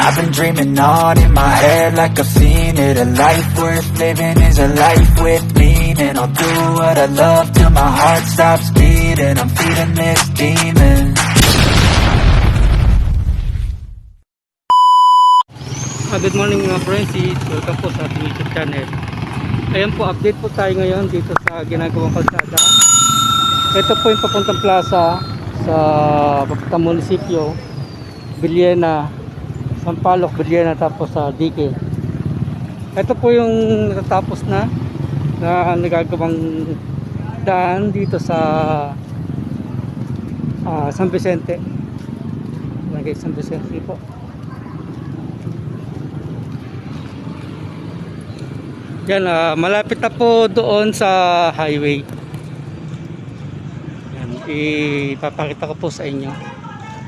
I've been dreaming on in my head like I've seen it. A life worth living is a life with meaning. I'll do what I love till my heart stops beating. I'm feeding this demon. Good morning mga friends, welcome po sa ating YouTube channel. Ayan po, update po tayo ngayon dito sa ginagawang kalsada. Ito po yung papuntang plaza sa papuntang munisipyo, Villena, Sampaloc, Villena, tapos sa Dique. Ito po yung natatapos na nagagawang daan dito sa San Vicente. San Vicente po. Yan, malapit na po doon sa highway. Yan, ipapakita ko po sa inyo.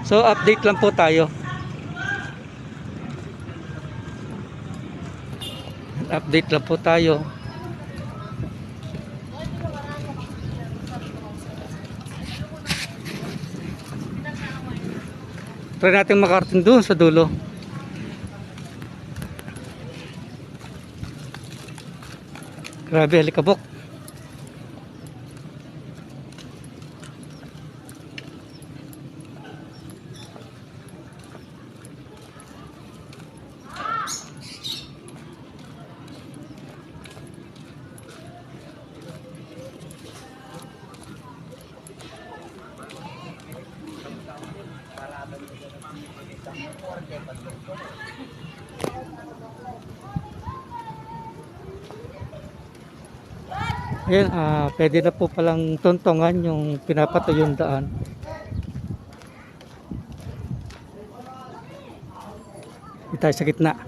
So, update lang po tayo. Update lang po tayo. Try natin makarating doon sa dulo. Grabe, alikabok. Ayan, pwede na po palang tuntungan yung pinapatuyong daan. Hindi tayo sa gitna.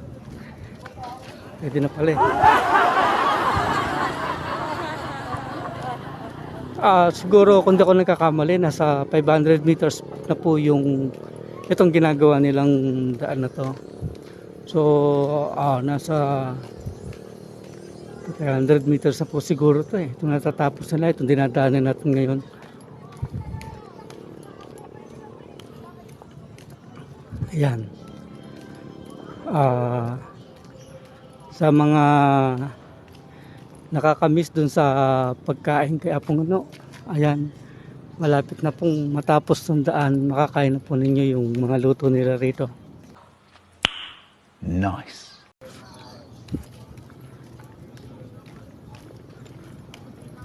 Pwede na pala siguro kung di ako nagkakamali, nasa 500 meters na po yung itong ginagawa nilang daan na to. So, nasa 300 meters na po siguro to itong natatapos na itong dinadaanan natin ngayon. Ayan, sa mga nakakamiss dun sa pagkain kay Apong ano, ayan, malapit na pong matapos ng daan, makakain na po ninyo yung mga luto nila rito. Nice.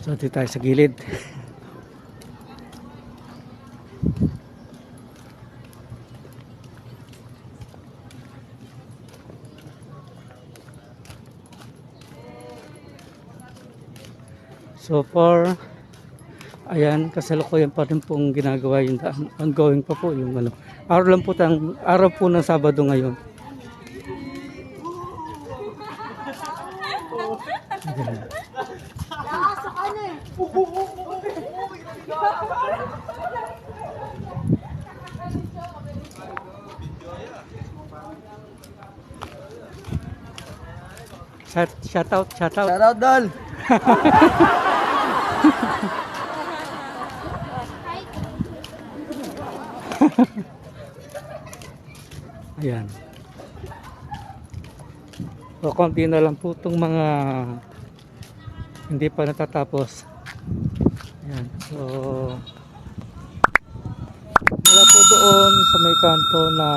So, dito tayo sa gilid. So far, ayan, kasalukuyan pa rin pong ginagawa yung daan. Ongoing pa po yung ano. Araw po ng Sabado ngayon. Ayan. Shout out Dol. Ayan. So, konti na lang po itong mga hindi pa natatapos. Ayan. So, wala po doon sa may kanto na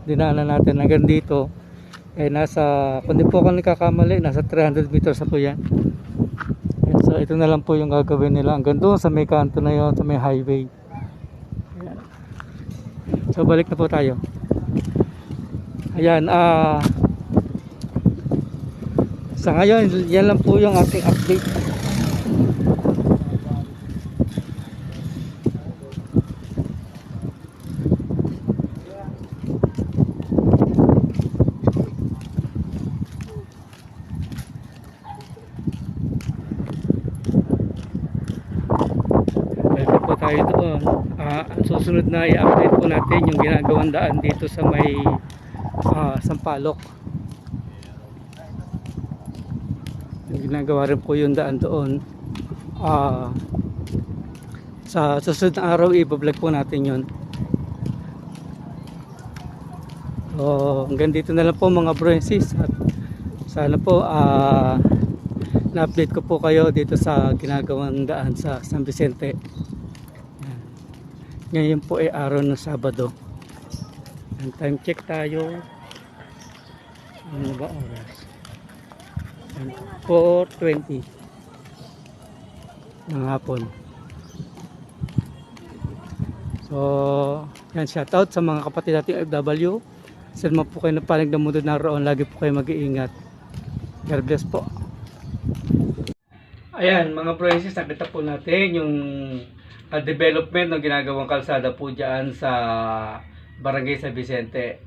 dinaanan natin hanggang dito. Nasa, kung di po ako nagkakamali, nasa 300 meters na po yan. Ayan, so ito na lang po yung gagawin nila hanggang doon sa may kanto na yon, sa may highway. Ayan. So balik na po tayo. Ayan, sa ngayon, yan lang po yung ating update. Tayo doon. Susunod na i-update po natin yung ginagawang daan dito sa may Sampaloc. Yung ginagawa rin po yung daan doon. Sa susunod na araw i-vlog po natin yun. So hanggang dito na lang po mga bro and sis, at sana po na-update ko po kayo dito sa ginagawang daan sa San Vicente. Yan. Ngayon po ay araw ng Sabado. And time check tayo. Ano ba oras? 4:20 ng hapon. So, yan, shoutout sa mga kapatid nating FW. Saan man po kayo napanig ng mundo naroon, lagi po kayo mag-iingat. God bless po. Ayan, mga princess, nakita po natin yung development ng ginagawang kalsada po dyan sa Barangay San Vicente.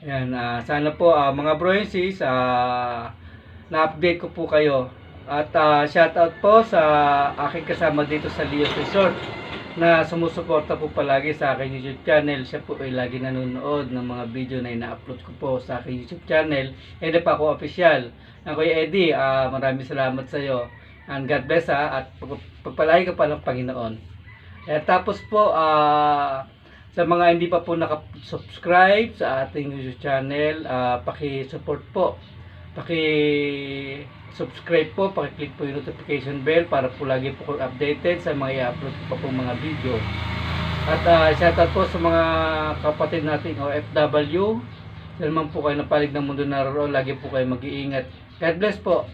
Ayan, sana po mga princess, na-update ko po kayo. At shoutout po sa aking kasama dito sa Leo's Resort na sumusuporta po palagi sa aking YouTube channel. Siya po ay lagi nanonood ng mga video na ina-upload ko po sa aking YouTube channel. Eddie pa ako official. Kuya Eddie, maraming salamat sa iyo. And God bless at pagpalagi ka pa ng Panginoon. Tapos po, sa mga hindi pa po naka-subscribe sa ating YouTube channel, paki-support po. Paki-subscribe po, paki-click po yung notification bell para po lagi po kayo updated sa mga i-upload pa po mga video. At shoutout po sa mga kapatid nating OFW. Saan man po kayo napalig ng mundo naroon, lagi po kayo mag-iingat. God bless po.